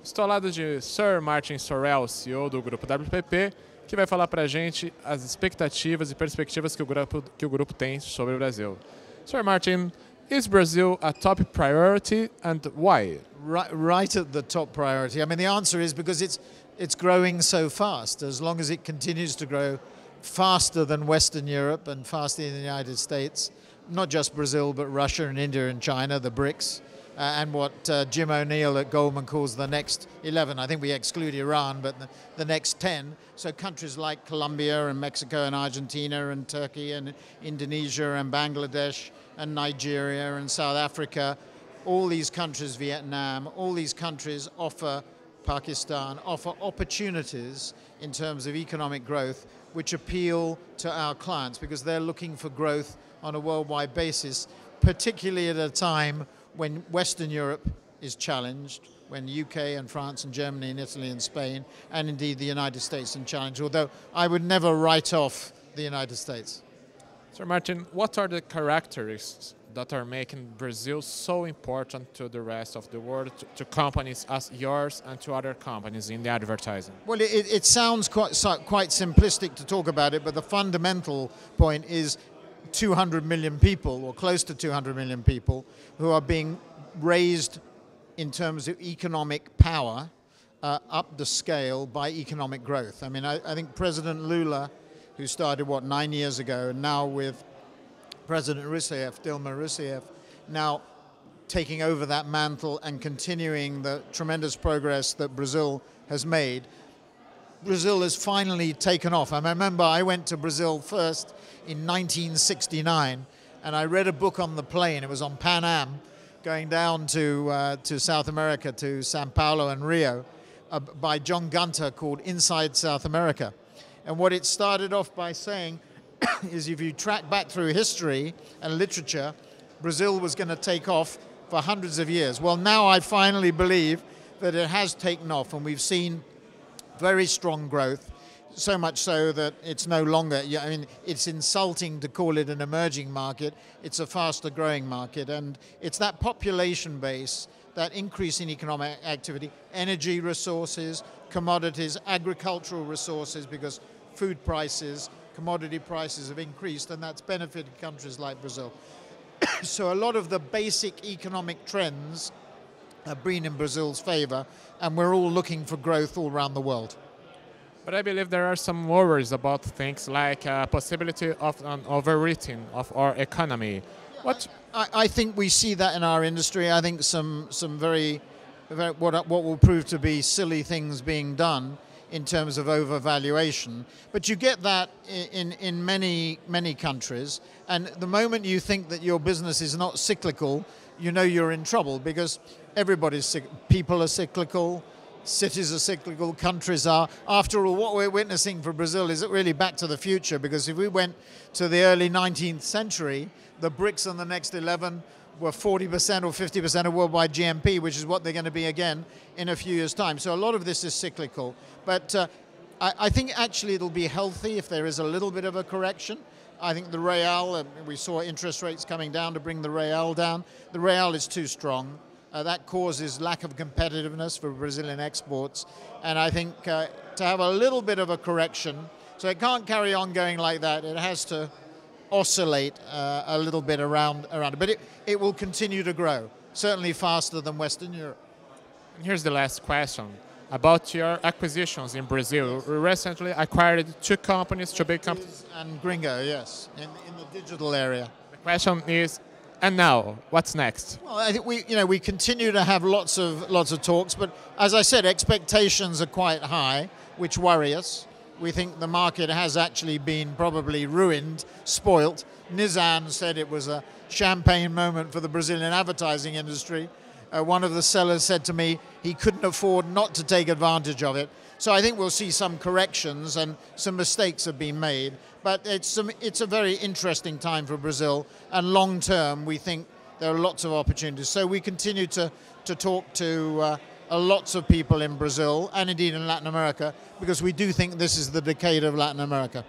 Estou ao lado de Sir Martin Sorrell, CEO do Grupo WPP, que vai falar para a gente as expectativas e perspectivas que o grupo tem sobre o Brasil. Sir Martin, is Brazil a top priority and why? Right at the top priority. I mean, the answer is because it's growing so fast. As long as it continues to grow faster than Western Europe and faster than the United States, not just Brazil, but Russia and India and China, the BRICS, and what Jim O'Neill at Goldman calls the next 11. I think we exclude Iran, but the next 10. So countries like Colombia and Mexico and Argentina and Turkey and Indonesia and Bangladesh and Nigeria and South Africa, all these countries, Vietnam, all these countries offer, Pakistan, offer opportunities in terms of economic growth which appeal to our clients because they're looking for growth on a worldwide basis, particularly at a time when Western Europe is challenged, when UK and France and Germany and Italy and Spain, and indeed the United States are challenged, although I would never write off the United States. Sir Martin, what are the characteristics that are making Brazil so important to the rest of the world, to companies as yours and to other companies in the advertising? Well, it sounds quite simplistic to talk about it, but the fundamental point is 200 million people, or close to 200 million people, who are being raised in terms of economic power up the scale by economic growth. I mean, I think President Lula, who started, 9 years ago, and now with President Rousseff, Dilma Rousseff, now taking over that mantle and continuing the tremendous progress that Brazil has made. Brazil has finally taken off. I remember I went to Brazil first in 1969, and I read a book on the plane. It was on Pan Am, going down to South America, to Sao Paulo and Rio, by John Gunter, called Inside South America. And what it started off by saying is if you track back through history and literature, Brazil was going to take off for hundreds of years. Well, now I finally believe that it has taken off, and we've seen very strong growth, so much so that it's no longer, I mean, it's insulting to call it an emerging market. It's a faster growing market, and it's that population base, that increase in economic activity, energy resources, commodities, agricultural resources, because food prices, commodity prices have increased, and that's benefited countries like Brazil. So a lot of the basic economic trends have been in Brazil's favor, and we're all looking for growth all around the world. But I believe there are some worries about things like possibility of an overheating of our economy. What? I think we see that in our industry. I think some very what will prove to be silly things being done in terms of overvaluation. But you get that in many countries, and the moment you think that your business is not cyclical, you know you're in trouble, because people are cyclical, cities are cyclical, countries are. After all, what we're witnessing for Brazil is really back to the future, because if we went to the early 19th century, the BRICS and the next 11 were 40% or 50% of worldwide GNP, which is what they're going to be again in a few years' time. So a lot of this is cyclical. But I think actually it'll be healthy if there is a little bit of a correction. I think the real, we saw interest rates coming down to bring the real down. The real is too strong. That causes lack of competitiveness for Brazilian exports. And I think to have a little bit of a correction, so it can't carry on going like that. It has to oscillate a little bit around it. But it will continue to grow, certainly faster than Western Europe. And here's the last question. About your acquisitions in Brazil. We recently acquired 2 companies, 2 big companies. And Gringo, yes, in the digital area. The question is, and now, what's next? Well, I think we continue to have lots of talks, but as I said, expectations are quite high, which worry us. We think the market has actually been probably ruined, spoilt. Nizam said it was a champagne moment for the Brazilian advertising industry. One of the sellers said to me he couldn't afford not to take advantage of it. So I think we'll see some corrections, and some mistakes have been made. But it's a very interesting time for Brazil, and long term we think there are lots of opportunities. So we continue to talk to lots of people in Brazil, and indeed in Latin America, because we do think this is the decade of Latin America.